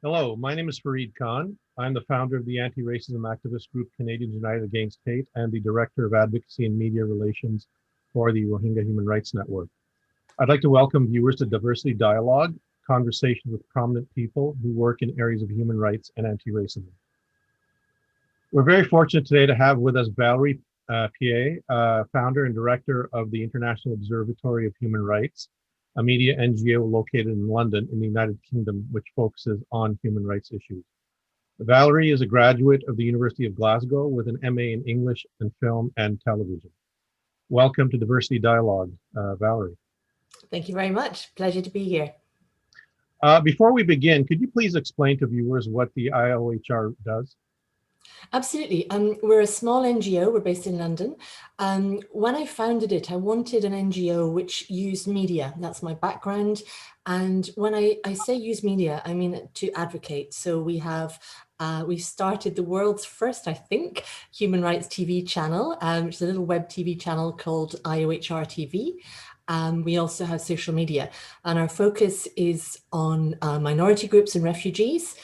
Hello, my name is Fareed Khan. I'm the founder of the anti-racism activist group Canadians United Against Hate and the Director of Advocacy and Media Relations for the Rohingya Human Rights Network. I'd like to welcome viewers to Diversity Dialogue, conversations with prominent people who work in areas of human rights and anti-racism. We're very fortunate today to have with us Valerie Peay, founder and director of the International Observatory of Human Rights, a media NGO located in London in the United Kingdom, which focuses on human rights issues. Valerie is a graduate of the University of Glasgow with an MA in English and Film and Television. Welcome to Diversity Dialogue, Valerie. Thank you very much. Pleasure to be here. Before we begin, could you please explain to viewers what the IOHR does? Absolutely. We're a small NGO. We're based in London. When I founded it, I wanted an NGO which used media. That's my background. And when I say use media, I mean to advocate. So we started the world's first, I think, human rights TV channel, which is a little web TV channel called IOHR TV. We also have social media, and our focus is on minority groups and refugees,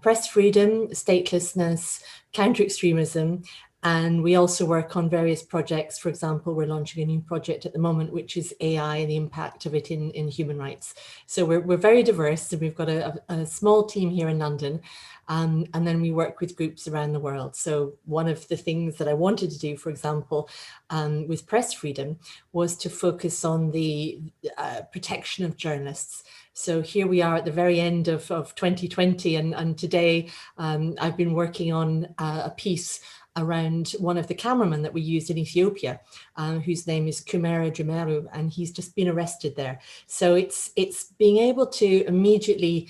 press freedom, statelessness, counter-extremism, and we also work on various projects. For example, we're launching a new project at the moment, which is AI and the impact of it in human rights. So we're very diverse, and we've got a small team here in London, and then we work with groups around the world. So one of the things that I wanted to do, for example, with press freedom, was to focus on the protection of journalists. So here we are at the very end of 2020, and today I've been working on a piece around one of the cameramen that we used in Ethiopia, whose name is Kumera Jumeru, and he's just been arrested there. So it's being able to immediately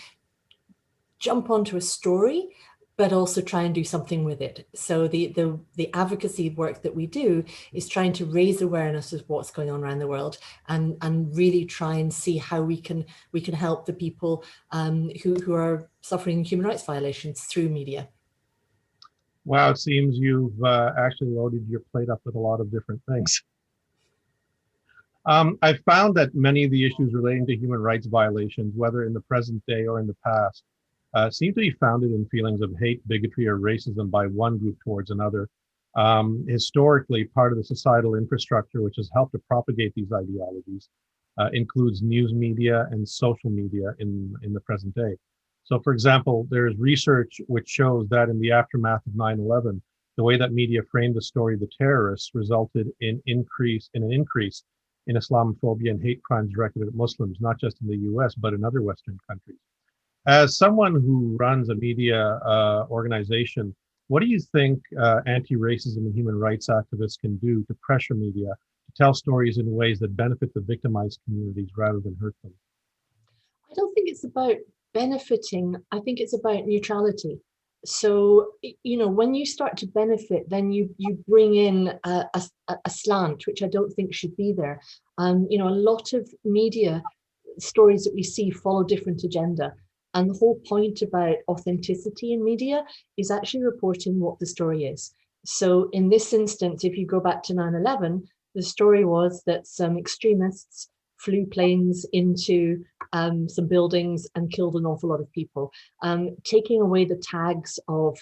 jump onto a story, but also try and do something with it. So the advocacy work that we do is trying to raise awareness of what's going on around the world, and really try and see how we can help the people who are suffering human rights violations through media. Wow, it seems you've actually loaded your plate up with a lot of different things. I've found that many of the issues relating to human rights violations, whether in the present day or in the past, seem to be founded in feelings of hate, bigotry, or racism by one group towards another. Historically, part of the societal infrastructure which has helped to propagate these ideologies includes news media and social media in the present day. So, for example, there's research which shows that in the aftermath of 9/11, the way that media framed the story of the terrorists resulted in an increase in Islamophobia and hate crimes directed at Muslims, not just in the US, but in other Western countries. As someone who runs a media organization, what do you think anti-racism and human rights activists can do to pressure media to tell stories in ways that benefit the victimized communities rather than hurt them? I don't think it's about benefiting. I think it's about neutrality. So, when you start to benefit, then you bring in a slant, which I don't think should be there. A lot of media stories that we see follow different agenda. And the whole point about authenticity in media is actually reporting what the story is. So in this instance, if you go back to 9/11, the story was that some extremists flew planes into some buildings and killed an awful lot of people, taking away the tags of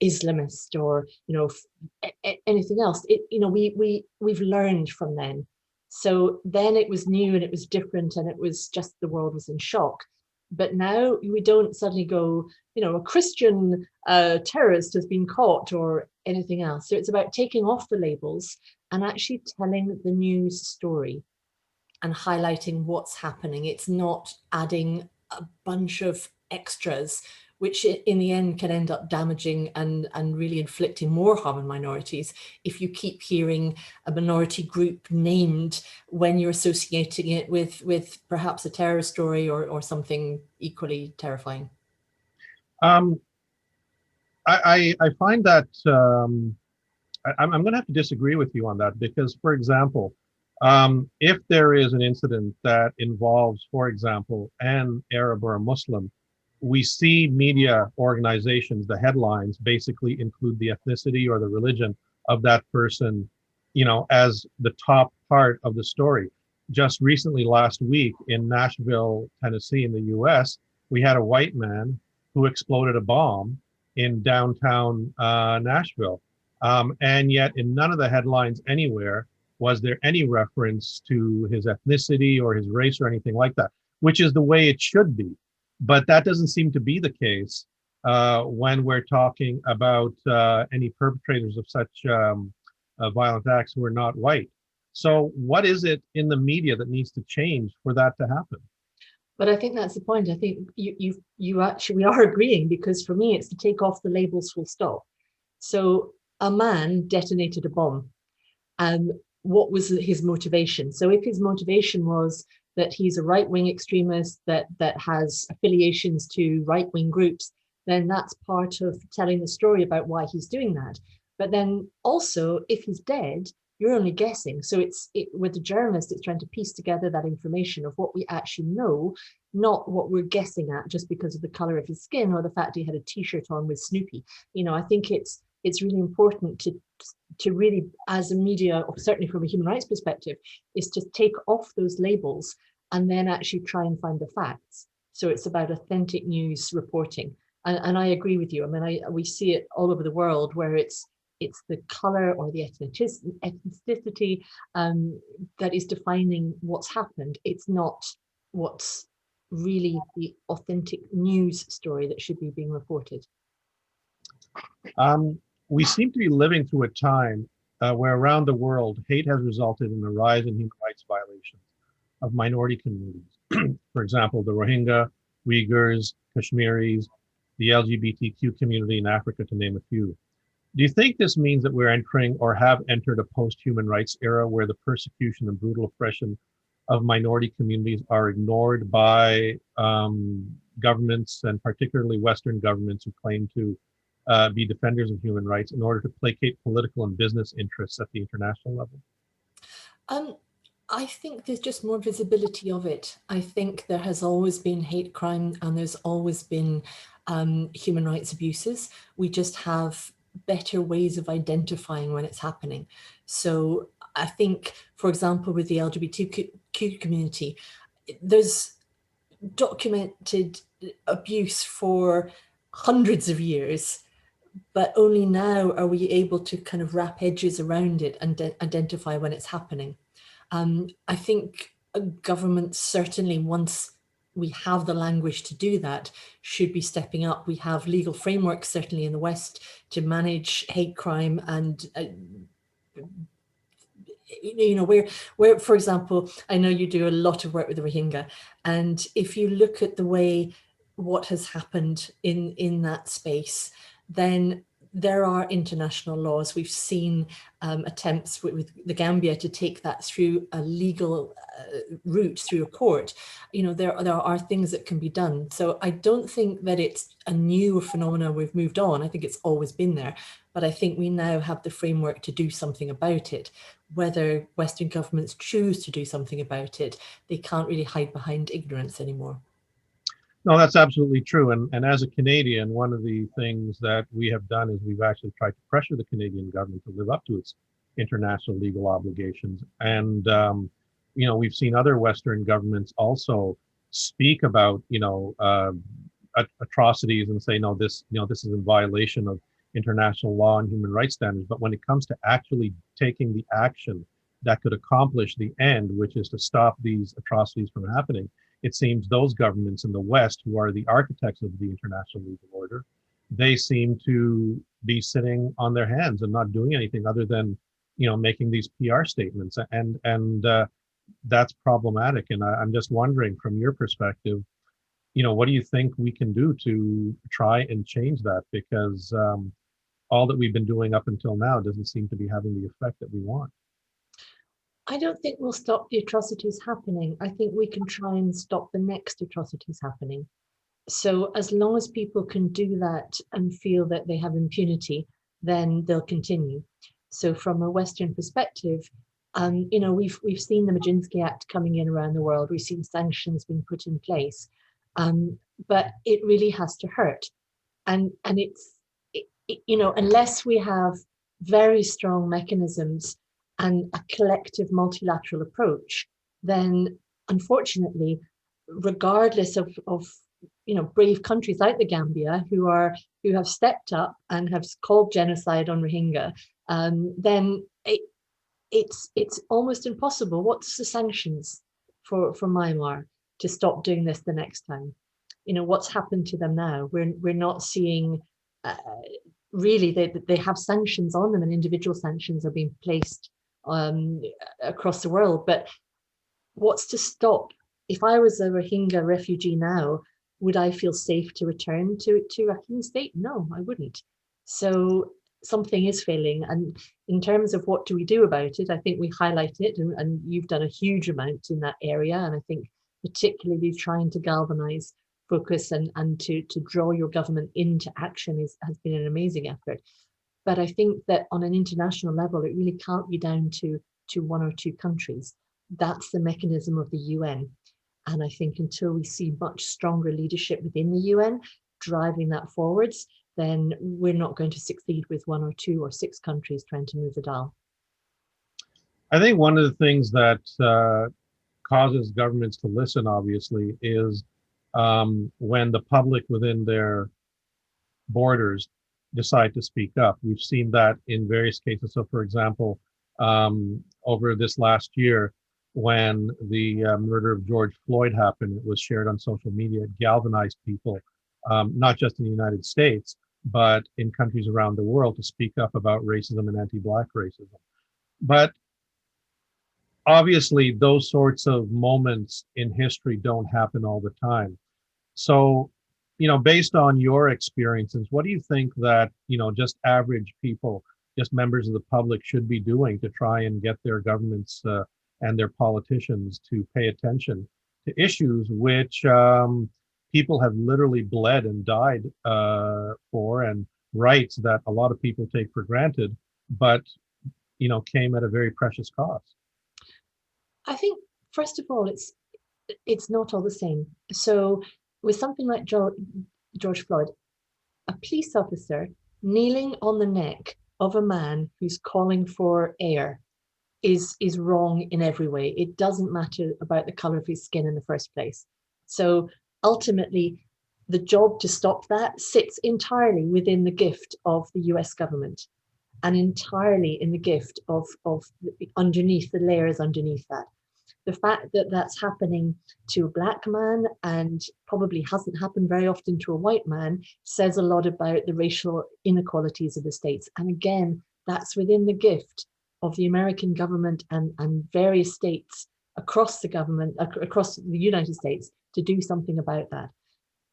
Islamist or anything else. We've learned from then. So then it was new and it was different, and it was just the world was in shock. But now we don't suddenly go, a Christian terrorist has been caught or anything else. So it's about taking off the labels and actually telling the news story and highlighting what's happening. It's not adding a bunch of extras, which in the end can end up damaging and really inflicting more harm on minorities if you keep hearing a minority group named when you're associating it with perhaps a terror story or something equally terrifying. I find that I'm going to have to disagree with you on that because, for example, if there is an incident that involves, for example, an Arab or a Muslim, we see media organizations, the headlines basically include the ethnicity or the religion of that person, as the top part of the story. Just recently, last week in Nashville, Tennessee, in the US, we had a white man who exploded a bomb in downtown Nashville. And yet in none of the headlines anywhere was there any reference to his ethnicity or his race or anything like that, which is the way it should be. But that doesn't seem to be the case when we're talking about any perpetrators of such violent acts who are not white. So what is it in the media that needs to change for that to happen? But I think that's the point. I think you actually, we are agreeing, because for me, it's to take off the labels full stop. So a man detonated a bomb. What was his motivation? So if his motivation was that he's a right-wing extremist that has affiliations to right-wing groups, then that's part of telling the story about why he's doing that. But then also, if he's dead, you're only guessing. So with the journalist, it's trying to piece together that information of what we actually know, not what we're guessing at just because of the color of his skin or the fact he had a t-shirt on with Snoopy. I think it's really important to really, as a media, or certainly from a human rights perspective, is to take off those labels and then actually try and find the facts. So it's about authentic news reporting. And I agree with you. I mean, we see it all over the world where it's the color or the ethnicity that is defining what's happened. It's not what's really the authentic news story that should be being reported. We seem to be living through a time where around the world, hate has resulted in a rise in human rights violations of minority communities. For example, the Rohingya, Uyghurs, Kashmiris, the LGBTQ community in Africa, to name a few. Do you think this means that we're entering or have entered a post-human rights era where the persecution and brutal oppression of minority communities are ignored by governments, and particularly Western governments who claim to be defenders of human rights, in order to placate political and business interests at the international level? I think there's just more visibility of it. I think there has always been hate crime and there's always been human rights abuses. We just have better ways of identifying when it's happening. So I think, for example, with the LGBTQ community, there's documented abuse for hundreds of years, but only now are we able to kind of wrap edges around it and identify when it's happening. I think governments, certainly once we have the language to do that, should be stepping up. We have legal frameworks, certainly in the West, to manage hate crime, and where, for example, I know you do a lot of work with the Rohingya, and if you look at the way what has happened in that space, then there are international laws. We've seen attempts with the Gambia to take that through a legal route through a court. There are things that can be done. So I don't think that it's a new phenomenon. We've moved on. I think it's always been there, but I think we now have the framework to do something about it. Whether Western governments choose to do something about it, they can't really hide behind ignorance anymore. No, that's absolutely true. And as a Canadian, one of the things that we have done is we've actually tried to pressure the Canadian government to live up to its international legal obligations. And, we've seen other Western governments also speak about, atrocities and say, no, this is in violation of international law and human rights standards. But when it comes to actually taking the action that could accomplish the end, which is to stop these atrocities from happening, it seems those governments in the West, who are the architects of the international legal order, they seem to be sitting on their hands and not doing anything other than, making these PR statements. And that's problematic. And I'm just wondering, from your perspective, what do you think we can do to try and change that? Because all that we've been doing up until now doesn't seem to be having the effect that we want. I don't think we'll stop the atrocities happening. I think we can try and stop the next atrocities happening. So as long as people can do that and feel that they have impunity, then they'll continue. So from a Western perspective, we've seen the Majinsky Act coming in around the world. We've seen sanctions being put in place, but it really has to hurt. And unless we have very strong mechanisms and a collective multilateral approach, then unfortunately, regardless of brave countries like the Gambia who have stepped up and have called genocide on Rohingya, then it's almost impossible. What's the sanctions for Myanmar to stop doing this the next time? What's happened to them now? We're not seeing really they have sanctions on them, and individual sanctions are being placed across the world. But what's to stop? If I was a Rohingya refugee now, would I feel safe to return to Rakhine State? No, I wouldn't. So something is failing. And in terms of what do we do about it, I think we highlight it, and you've done a huge amount in that area. And I think particularly trying to galvanize focus and to draw your government into action has been an amazing effort. But I think that on an international level, it really can't be down to one or two countries. That's the mechanism of the UN. And I think until we see much stronger leadership within the UN driving that forwards, then we're not going to succeed with one or two or six countries trying to move the dial. I think one of the things that causes governments to listen, obviously, is when the public within their borders decide to speak up. We've seen that in various cases. So, for example, over this last year, when the murder of George Floyd happened, it was shared on social media. It galvanized people, not just in the United States, but in countries around the world to speak up about racism and anti-Black racism. But obviously, those sorts of moments in history don't happen all the time. So, based on your experiences, what do you think that, just average people, just members of the public should be doing to try and get their governments and their politicians to pay attention to issues which people have literally bled and died for, and rights that a lot of people take for granted, but, came at a very precious cost? I think, first of all, it's not all the same. So with something like George Floyd, a police officer kneeling on the neck of a man who's calling for air is wrong in every way. It doesn't matter about the color of his skin in the first place. So ultimately, the job to stop that sits entirely within the gift of the US government, and entirely in the gift of underneath the layers underneath that. The fact that that's happening to a Black man and probably hasn't happened very often to a white man says a lot about the racial inequalities of the states. And again, that's within the gift of the American government and various states across the government, across the United States, to do something about that.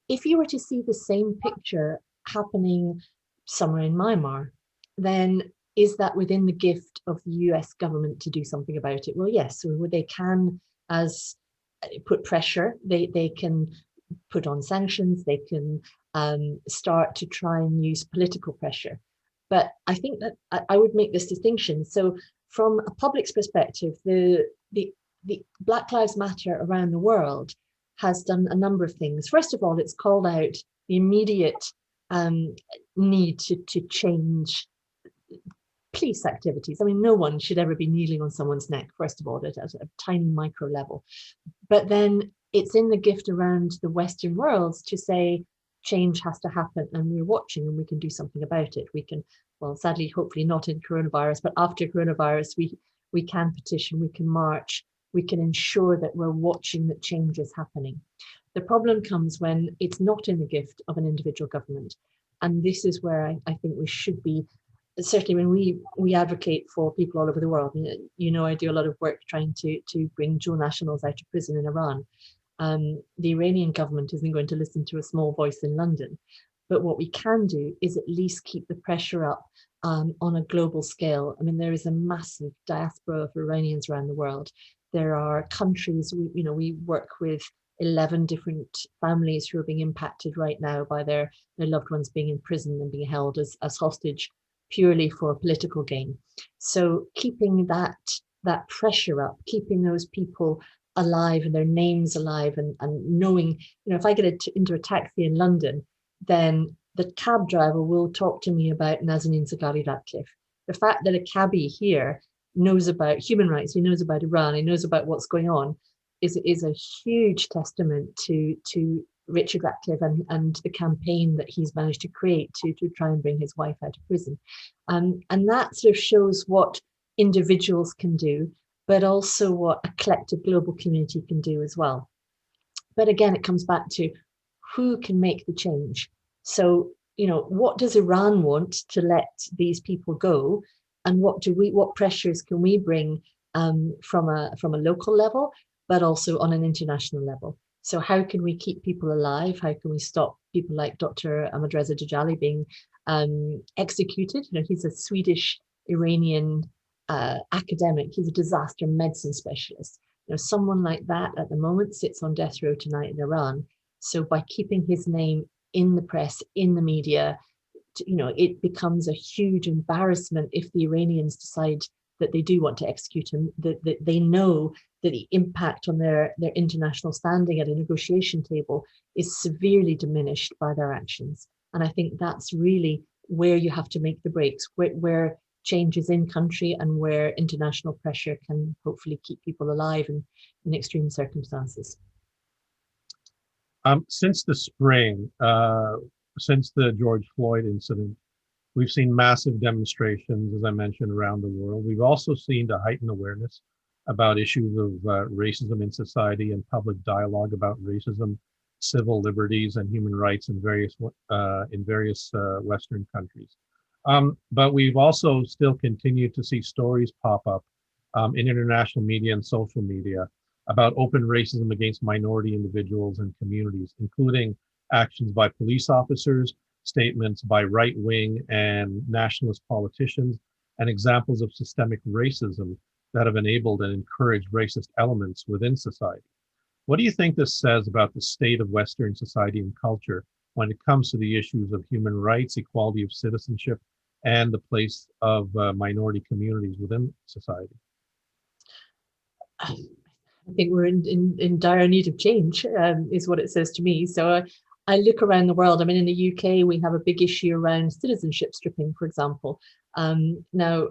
If you were to see the same picture happening somewhere in Myanmar, then is that within the gift of the US government to do something about it? Well, yes, so they can put pressure, they can put on sanctions, they can start to try and use political pressure. But I think that I would make this distinction. So from a public's perspective, the Black Lives Matter around the world has done a number of things. First of all, it's called out the immediate need to change police activities. I mean, no one should ever be kneeling on someone's neck, first of all, at a tiny micro level. But then it's in the gift around the Western world to say change has to happen, and we're watching and we can do something about it. We can, well, sadly, hopefully not in coronavirus, but after coronavirus, we can petition, we can march, we can ensure that we're watching that change is happening. The problem comes when it's not in the gift of an individual government. And this is where I think we should be, certainly when we advocate for people all over the world. I do a lot of work trying to bring dual nationals out of prison in Iran. The Iranian government isn't going to listen to a small voice in London. But what we can do is at least keep the pressure up on a global scale. I mean, there is a massive diaspora of Iranians around the world. There are countries, we work with 11 different families who are being impacted right now by their loved ones being in prison and being held as hostage purely for political gain. So keeping that pressure up, keeping those people alive and their names alive, and knowing, if I get into a taxi in London, then the cab driver will talk to me about Nazanin Zaghari Ratcliffe. The fact that a cabbie here knows about human rights, he knows about Iran, he knows about what's going on, is a huge testament to Richard Ratcliffe and the campaign that he's managed to create to try and bring his wife out of prison. And that sort of shows what individuals can do, but also what a collective global community can do as well. But again, it comes back to who can make the change. So, what does Iran want to let these people go? And what pressures can we bring from a local level, but also on an international level? So how can we keep people alive? How can we stop people like Dr. Ahmadreza Djalali being executed? He's a Swedish Iranian academic. He's a disaster medicine specialist. Someone like that at the moment sits on death row tonight in Iran. So by keeping his name in the press, in the media, it becomes a huge embarrassment if the Iranians decide that they do want to execute him, that they know that the impact on their international standing at a negotiation table is severely diminished by their actions. And I think that's really where you have to make the breaks, where changes in country and where international pressure can hopefully keep people alive in extreme circumstances. Since the spring, since the George Floyd incident, we've seen massive demonstrations, as I mentioned, around the world. We've also seen a heightened awareness about issues of racism in society and public dialogue about racism, civil liberties, and human rights in various Western countries. But we've also still continued to see stories pop up in international media and social media about open racism against minority individuals and communities, including actions by police officers, statements by right-wing and nationalist politicians, and examples of systemic racism that have enabled and encouraged racist elements within society. What do you think this says about the state of Western society and culture when it comes to the issues of human rights, equality of citizenship, and the place of minority communities within society? I think we're in dire need of change, is what it says to me. So I look around the world. I mean, in the UK, we have a big issue around citizenship stripping, for example. Now,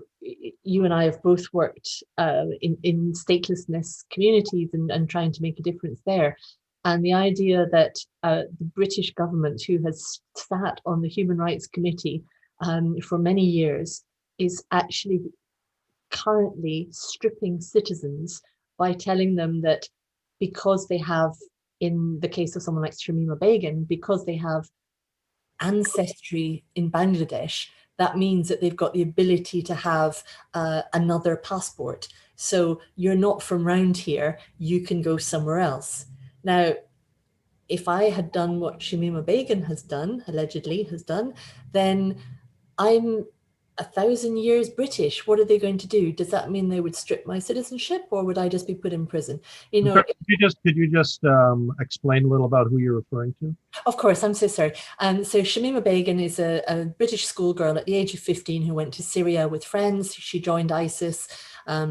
you and I have both worked in statelessness communities and trying to make a difference there. And the idea that the British government, who has sat on the Human Rights Committee for many years, is actually currently stripping citizens by telling them that because they have, in the case of someone like Shamima Begum, because they have ancestry in Bangladesh, that means that they've got the ability to have another passport. So you're not from round here, you can go somewhere else. Now, if I had done what Shamima Begum has done, allegedly has done, then I'm 1,000 years British. What are they going to do? Does that mean they would strip my citizenship, or would I just be put in prison? Could you just explain a little about who you're referring to? Of course, I'm so sorry. So Shamima Begum is a British schoolgirl at the age of 15 who went to Syria with friends. She joined ISIS.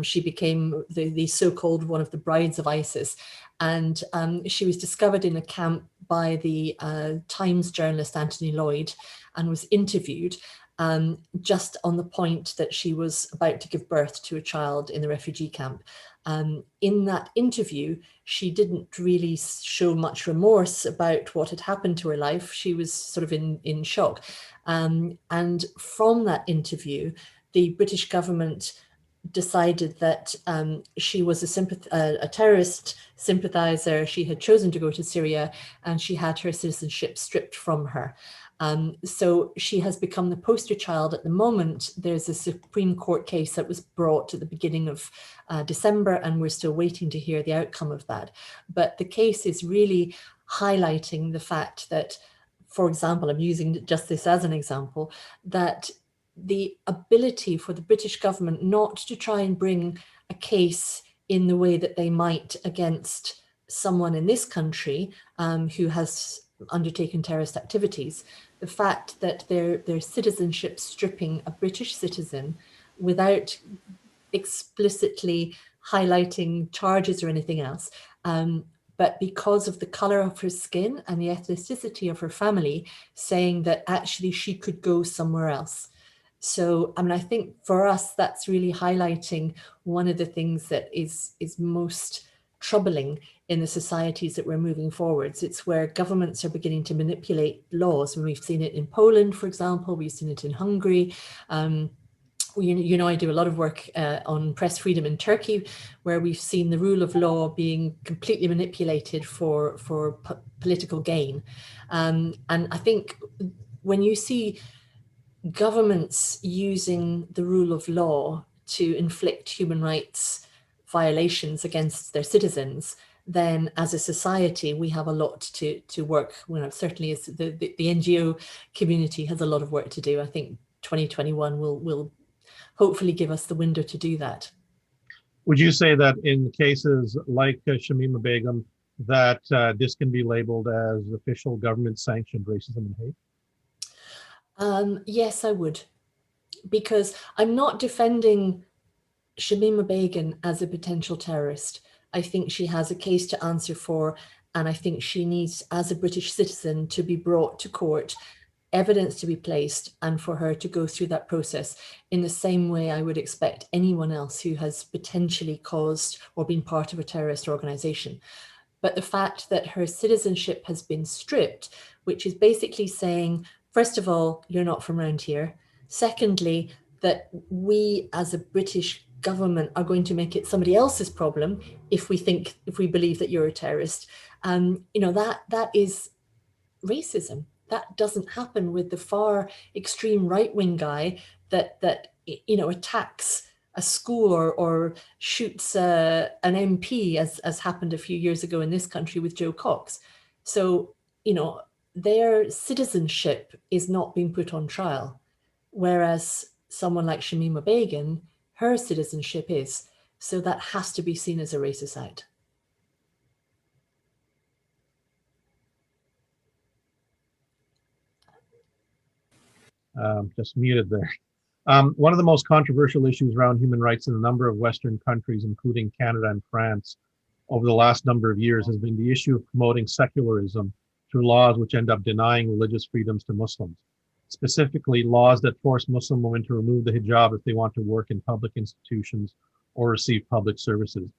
She became the so-called one of the brides of ISIS. And she was discovered in a camp by the Times journalist Anthony Lloyd and was interviewed just on the point that she was about to give birth to a child in the refugee camp. In that interview, she didn't really show much remorse about what had happened to her life. She was sort of in shock. And from that interview, the British government decided that she was a terrorist sympathizer. She had chosen to go to Syria, and she had her citizenship stripped from her. So she has become the poster child at the moment. There's a Supreme Court case that was brought at the beginning of December, and we're still waiting to hear the outcome of that. But the case is really highlighting the fact that, for example, I'm using just this as an example, that the ability for the British government not to try and bring a case in the way that they might against someone in this country who has undertaken terrorist activities, the fact that they're citizenship stripping a British citizen without explicitly highlighting charges or anything else, but because of the color of her skin and the ethnicity of her family, saying that actually she could go somewhere else. So, I mean, I think for us, that's really highlighting one of the things that is most troubling in the societies that we're moving forwards. It's where governments are beginning to manipulate laws. And we've seen it in Poland, for example, we've seen it in Hungary. You know, I do a lot of work on press freedom in Turkey, where we've seen the rule of law being completely manipulated for political gain. And I think when you see governments using the rule of law to inflict human rights violations against their citizens, then as a society, we have a lot to work. You know, certainly as the NGO community has a lot of work to do. I think 2021 will hopefully give us the window to do that. Would you say that in cases like Shamima Begum, that this can be labeled as official government sanctioned racism and hate? Yes, I would, because I'm not defending Shamima Begum as a potential terrorist. I think she has a case to answer for, and I think she needs, as a British citizen, to be brought to court, evidence to be placed, and for her to go through that process in the same way I would expect anyone else who has potentially caused or been part of a terrorist organization. But the fact that her citizenship has been stripped, which is basically saying, first of all, you're not from around here. Secondly, that we as a British government are going to make it somebody else's problem if we believe that you're a terrorist. You know, that is racism. That doesn't happen with the far extreme right-wing guy that you know, attacks a school or shoots an MP, as happened a few years ago in this country with Joe Cox. So, you know, their citizenship is not being put on trial, whereas someone like Shamima Begum, her citizenship is. So that has to be seen as a racist act. Just muted there. One of the most controversial issues around human rights in a number of Western countries, including Canada and France, over the last number of years has been the issue of promoting secularism through laws which end up denying religious freedoms to Muslims. Specifically, laws that force Muslim women to remove the hijab if they want to work in public institutions or receive public services.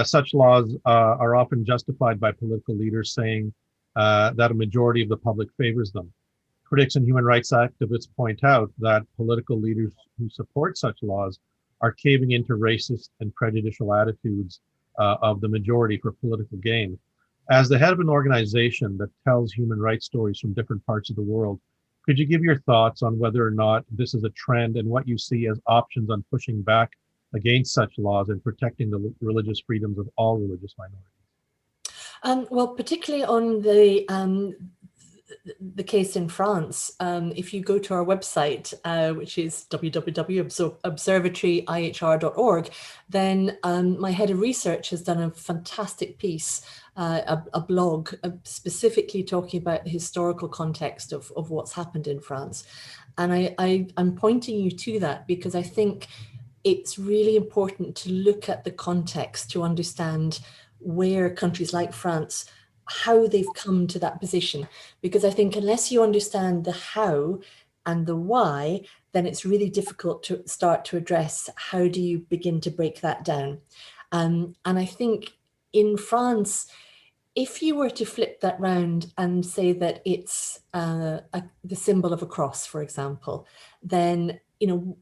Such laws are often justified by political leaders saying that a majority of the public favors them. Critics and human rights activists point out that political leaders who support such laws are caving into racist and prejudicial attitudes of the majority for political gain. As the head of an organization that tells human rights stories from different parts of the world, could you give your thoughts on whether or not this is a trend and what you see as options on pushing back against such laws and protecting the religious freedoms of all religious minorities? Well, particularly on the case in France, if you go to our website, which is www.observatory.iohr.org, then my head of research has done a fantastic piece, a blog specifically talking about the historical context of what's happened in France. And I'm pointing you to that because I think it's really important to look at the context to understand where countries like France, how they've come to that position. Because I think unless you understand the how and the why, then it's really difficult to start to address how do you begin to break that down. And I think in France, if you were to flip that round and say that it's the symbol of a cross, for example, then, you know,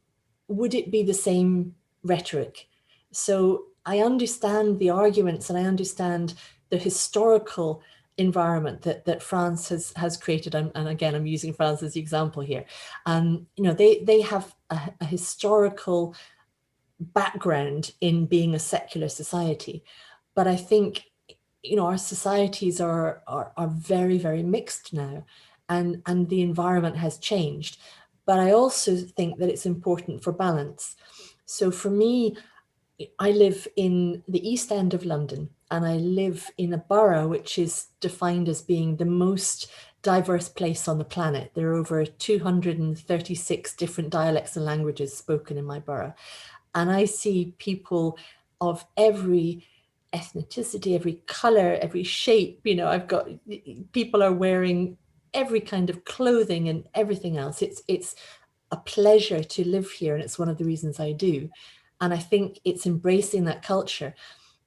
would it be the same rhetoric? So I understand the arguments and I understand the historical environment that France has created. And again, I'm using France as the example here. You know, they have a historical background in being a secular society. But I think, you know, our societies are very, very mixed now, and the environment has changed. But I also think that it's important for balance. So for me, I live in the East End of London, and I live in a borough which is defined as being the most diverse place on the planet. There are over 236 different dialects and languages spoken in my borough. And I see people of every ethnicity, every color, every shape. You know, I've got people are wearing every kind of clothing and everything else. It's a pleasure to live here, and it's one of the reasons I do. And I think it's embracing that culture.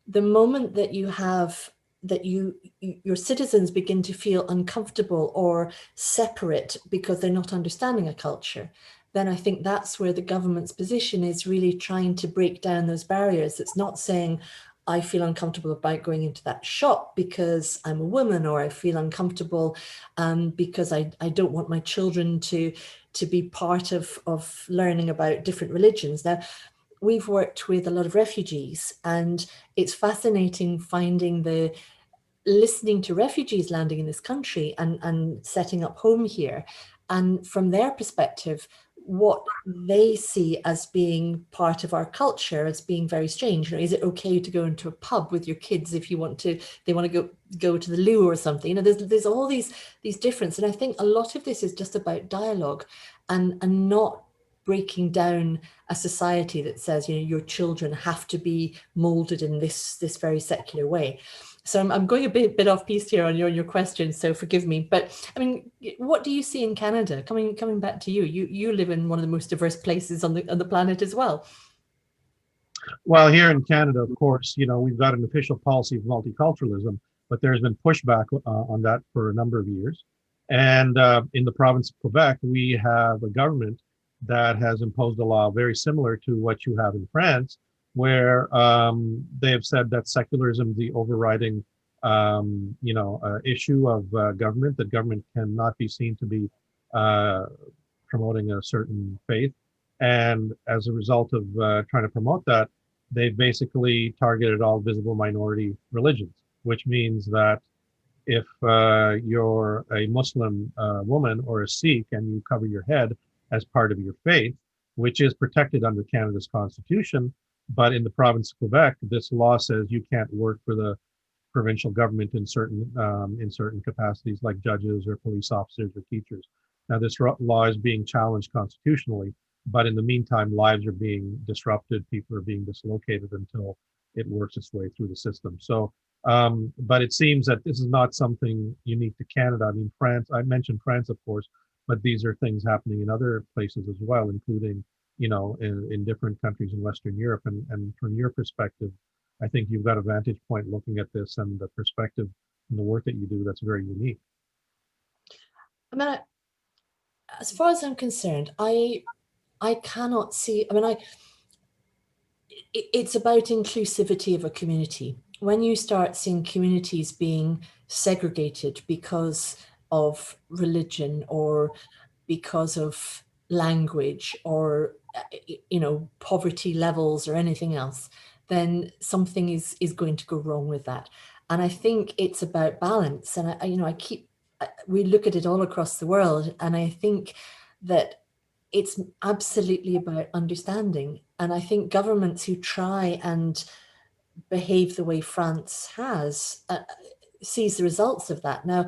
the moment that you have that your citizens begin to feel uncomfortable or separate because they're not understanding a culture, then I think that's where the government's position is, really trying to break down those barriers. It's not saying, I feel uncomfortable about going into that shop because I'm a woman, or I feel uncomfortable because I don't want my children to be part of learning about different religions. Now, we've worked with a lot of refugees, and it's fascinating listening to refugees landing in this country and setting up home here. And from their perspective, what they see as being part of our culture as being very strange. You know, is it okay to go into a pub with your kids if they want to go to the loo or something? You know, there's all these differences. And I think a lot of this is just about dialogue and not breaking down a society that says, you know, your children have to be molded in this very secular way. So I'm going a bit off piece here on your question, so forgive me. But I mean, what do you see in Canada? Coming back to you, you live in one of the most diverse places on the planet as well. Well, here in Canada, of course, you know, we've got an official policy of multiculturalism, but there's been pushback on that for a number of years. And in the province of Quebec, we have a government that has imposed a law very similar to what you have in France, where they have said that secularism is the overriding, issue of government, that government cannot be seen to be uh, promoting a certain faith. And as a result of trying to promote that, they've basically targeted all visible minority religions, which means that if you're a Muslim woman or a Sikh and you cover your head as part of your faith, which is protected under Canada's constitution, but in the province of Quebec, this law says you can't work for the provincial government in certain capacities, like judges or police officers or teachers. Now, this law is being challenged constitutionally, but in the meantime, lives are being disrupted, people are being dislocated until it works its way through the system. So, but it seems that this is not something unique to Canada. I mean, France, I mentioned France, of course, but these are things happening in other places as well, including, you know, in different countries in Western Europe. And from your perspective, I think you've got a vantage point looking at this and the perspective and the work that you do that's very unique. I mean, as far as I'm concerned, I cannot see. I mean, it's about inclusivity of a community. When you start seeing communities being segregated because of religion or because of language or poverty levels or anything else, then something is going to go wrong with that. And I think it's about balance. And we look at it all across the world, and I think that it's absolutely about understanding. And I think governments who try and behave the way France has sees the results of that. Now,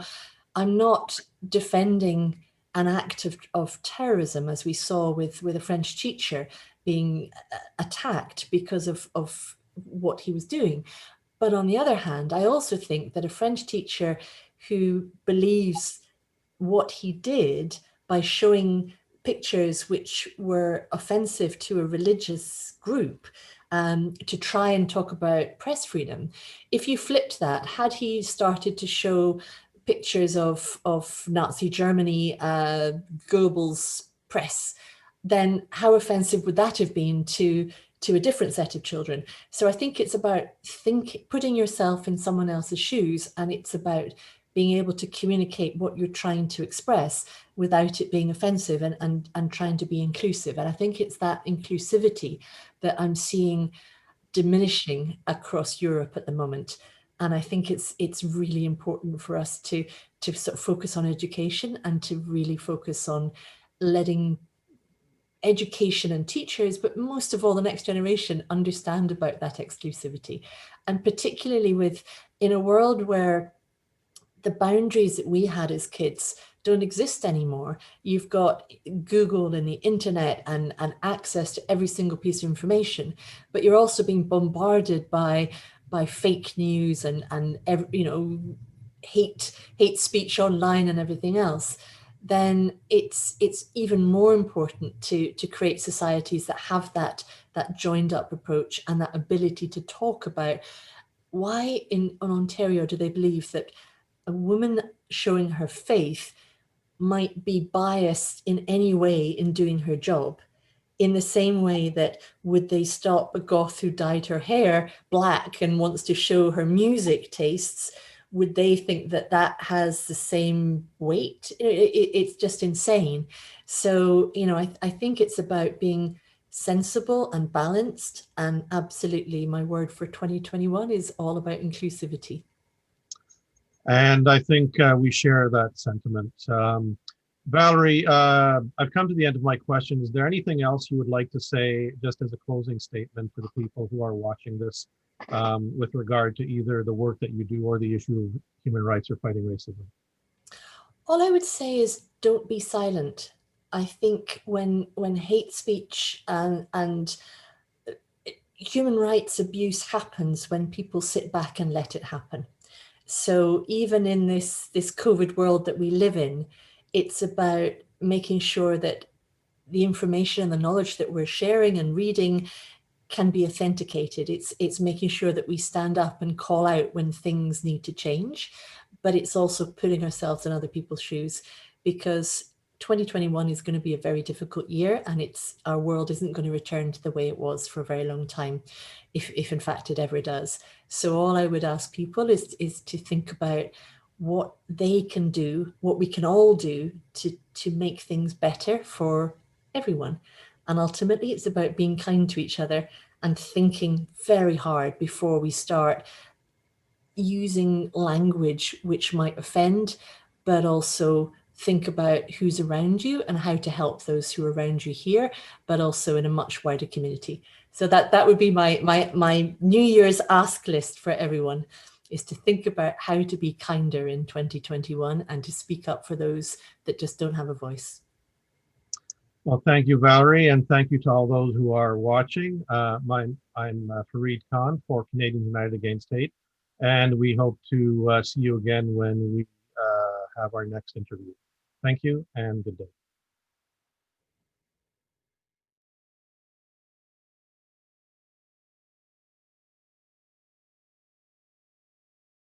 I'm not defending an act of terrorism, as we saw with a French teacher being attacked because of what he was doing. But on the other hand, I also think that a French teacher who believes what he did by showing pictures which were offensive to a religious group, to try and talk about press freedom. If you flipped that, had he started to show pictures of Nazi Germany, Goebbels press, then how offensive would that have been to a different set of children? So I think it's about putting yourself in someone else's shoes, and it's about being able to communicate what you're trying to express without it being offensive, and trying to be inclusive. And I think it's that inclusivity that I'm seeing diminishing across Europe at the moment. And I think it's really important for us to sort of focus on education, and to really focus on letting education and teachers, but most of all the next generation, understand about that exclusivity. And particularly in a world where the boundaries that we had as kids don't exist anymore. You've got Google and the internet and access to every single piece of information, but you're also being bombarded by fake news and hate speech online and everything else. Then it's even more important to create societies that have that joined up approach and that ability to talk about why in Ontario do they believe that a woman showing her faith might be biased in any way in doing her job? In the same way that would they stop a goth who dyed her hair black and wants to show her music tastes? Would they think that that has the same weight? It's just insane. So, I think it's about being sensible and balanced. And absolutely, my word for 2021 is all about inclusivity. And I think we share that sentiment. Valerie, I've come to the end of my question. Is there anything else you would like to say, just as a closing statement for the people who are watching this, with regard to either the work that you do or the issue of human rights or fighting racism? All I would say is don't be silent. I think when hate speech and human rights abuse happens, when people sit back and let it happen. So even in this COVID world that we live in, it's about making sure that the information and the knowledge that we're sharing and reading can be authenticated. It's making sure that we stand up and call out when things need to change, but it's also putting ourselves in other people's shoes, because 2021 is going to be a very difficult year, and our world isn't going to return to the way it was for a very long time, if in fact it ever does. So all I would ask people is to think about what they can do, what we can all do to make things better for everyone. And ultimately, it's about being kind to each other and thinking very hard before we start using language which might offend, but also think about who's around you and how to help those who are around you here, but also in a much wider community. So that would be my New Year's ask list for everyone, is to think about how to be kinder in 2021 and to speak up for those that just don't have a voice. Well, thank you, Valerie, and thank you to all those who are watching. I'm Fareed Khan for Canadians United Against Hate, and we hope to see you again when we have our next interview. Thank you and good day.